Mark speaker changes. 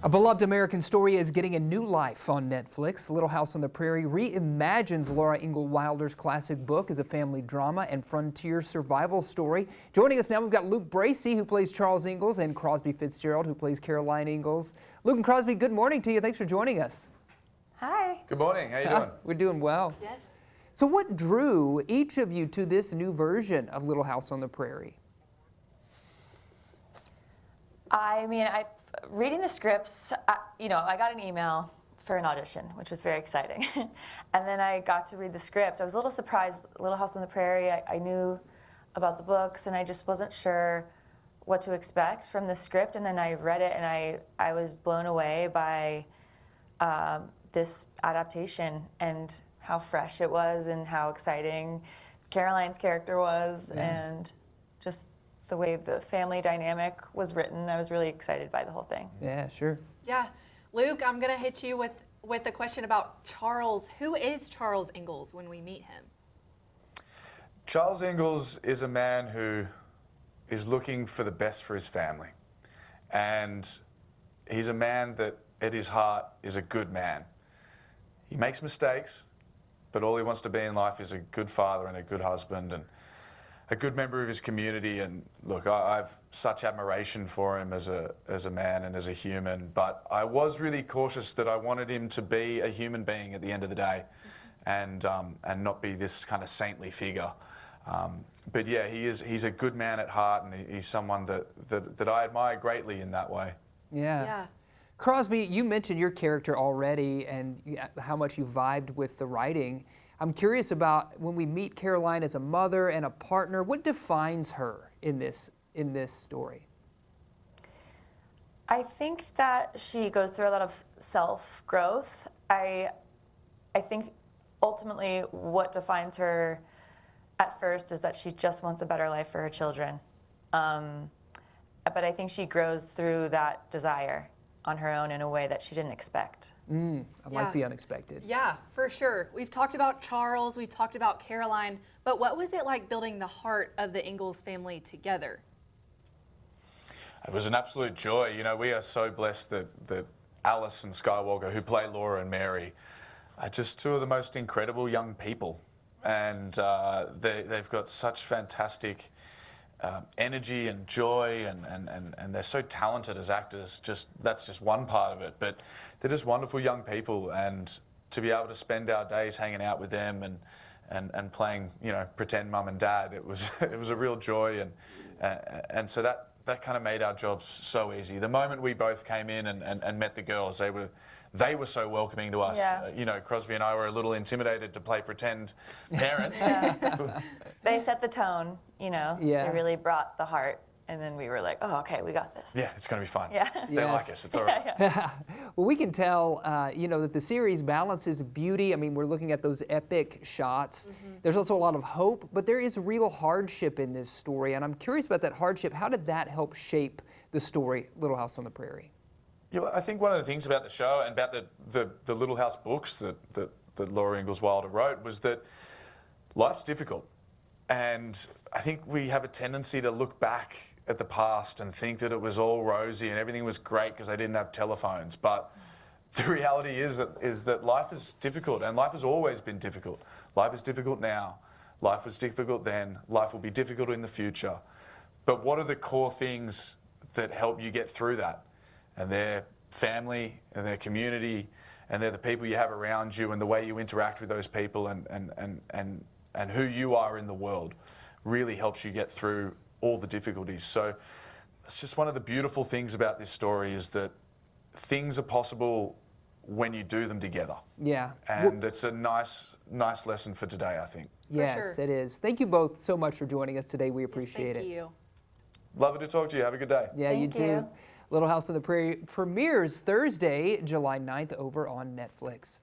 Speaker 1: A beloved American story is getting a new life on Netflix. Little House on the Prairie reimagines Laura Ingalls Wilder's classic book as a family drama and frontier survival story. Joining us now, we've got Luke Bracey, who plays Charles Ingalls, and Crosby Fitzgerald, who plays Caroline Ingalls. Luke and Crosby, good morning to you. Thanks for joining us.
Speaker 2: Hi.
Speaker 3: Good morning. How you doing?
Speaker 1: We're doing well.
Speaker 2: Yes.
Speaker 1: So what drew each of you to this new version of Little House on the Prairie?
Speaker 2: Reading the scripts, I got an email for an audition, which was very exciting. And then I got to read the script. I was a little surprised. Little House on the Prairie, I knew about the books, and I just wasn't sure what to expect from the script. And then I read it, and I was blown away by this adaptation and how fresh it was and how exciting Caroline's character was, and just the way the family dynamic was written. I was really excited by the whole thing.
Speaker 1: Yeah, sure.
Speaker 4: Yeah. Luke, I'm going to hit you with a question about Charles. Who is Charles Ingalls when we meet him?
Speaker 3: Charles Ingalls is a man who is looking for the best for his family. And he's a man that at his heart is a good man. He makes mistakes, but all he wants to be in life is a good father and a good husband and a good member of his community. And look, I've such admiration for him as a man and as a human, but I was really cautious that I wanted him to be a human being at the end of the day, and not be this kind of saintly figure. But yeah, he's a good man at heart, and he's someone that I admire greatly in that way.
Speaker 1: Yeah. Crosby, you mentioned your character already and how much you vibed with the writing. I'm curious about when we meet Caroline as a mother and a partner, what defines her in this story?
Speaker 2: I think that she goes through a lot of self-growth. I think ultimately what defines her at first is that she just wants a better life for her children. But I think she grows through that desire on her own in a way that she didn't expect.
Speaker 1: I like the unexpected.
Speaker 4: Yeah, for sure. We've talked about Charles, we've talked about Caroline, but what was it like building the heart of the Ingalls family together?
Speaker 3: It was an absolute joy. You know, we are so blessed that Alice and Skywalker, who play Laura and Mary, are just two of the most incredible young people. And they've got such fantastic energy and joy, and they're so talented as actors. That's just one part of it, but they're just wonderful young people, and to be able to spend our days hanging out with them and playing, pretend mum and dad, it was a real joy, and so that kind of made our jobs so easy. The moment we both came in and met the girls, they were so welcoming to us.
Speaker 2: Yeah.
Speaker 3: Crosby and I were a little intimidated to play pretend parents.
Speaker 2: They set the tone,
Speaker 1: Yeah.
Speaker 2: They really brought the heart, and then we were like, oh, okay, we got this.
Speaker 3: Yeah, it's going to be fun.
Speaker 2: Yeah.
Speaker 3: They like us, it's all right.
Speaker 1: Well, we can tell, that the series balances beauty. I mean, we're looking at those epic shots. There's also a lot of hope, but there is real hardship in this story, and I'm curious about that hardship. How did that help shape the story, Little House on the Prairie?
Speaker 3: Yeah, I think one of the things about the show and about the Little House books that Laura Ingalls Wilder wrote was that life's difficult. And I think we have a tendency to look back at the past and think that it was all rosy and everything was great because they didn't have telephones. But the reality is that life is difficult, and life has always been difficult. Life is difficult now. Life was difficult then. Life will be difficult in the future. But what are the core things that help you get through that? And they're family, and their community, and they're the people you have around you, and the way you interact with those people, and who you are in the world really helps you get through all the difficulties. So it's just one of the beautiful things about this story is that things are possible when you do them together.
Speaker 1: Yeah.
Speaker 3: And it's a nice lesson for today, I think.
Speaker 1: Yes,
Speaker 4: sure.
Speaker 1: it is. Thank you both so much for joining us today. We appreciate it.
Speaker 4: Thank you.
Speaker 3: Love it to talk to you. Have a good day.
Speaker 1: Yeah,
Speaker 2: Thank
Speaker 1: you too.
Speaker 2: you.
Speaker 1: Little House on the Prairie premieres Thursday, July 9th over on Netflix.